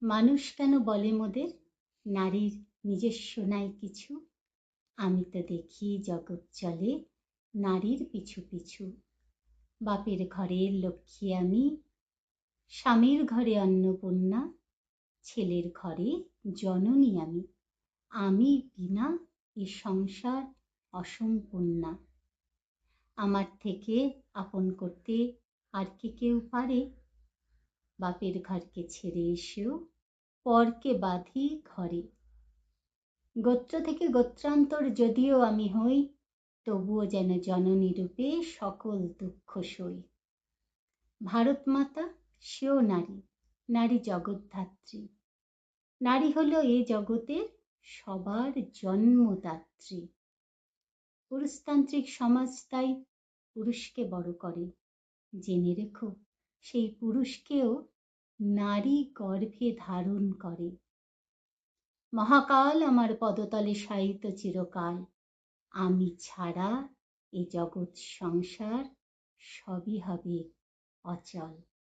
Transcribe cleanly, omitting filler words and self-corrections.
মানুষ কেন বলে মোদের নারীর নিজস্ব নাই কিছু? আমি তো দেখি জগৎ চলে নারীর পিছু পিছু। বাপের ঘরের লক্ষ্মী আমি, স্বামীর ঘরে অন্নপূর্ণা, ছেলের ঘরে জননী আমি। আমি বিনা এ সংসার অসম্পূর্ণা। আমার থেকে আপন করতে আর কি কেউ পারে? বাপের ঘরকে ছেড়ে এসেও পরকে বাঁধি ঘরে। গোত্র থেকে গোত্রান্তর যদিও আমি হই, তবুও যেন জননী রূপে সকল দুঃখ সই। ভারত মাতা সেও নারী, নারী জগদ্ধাত্রী। নারী হলো এ জগতের সবার জন্মদাত্রী। পুরুষতান্ত্রিক সমাজ তাই পুরুষকে বড় করে। জেনে রেখো সেই পুরুষকেও নারী গর্ভে ধারণ করে। মহাকাল আমার পদতলে শায়িত চিরকাল, আমি ছাড়া এ জগৎ সংসার সবই হবে অচল।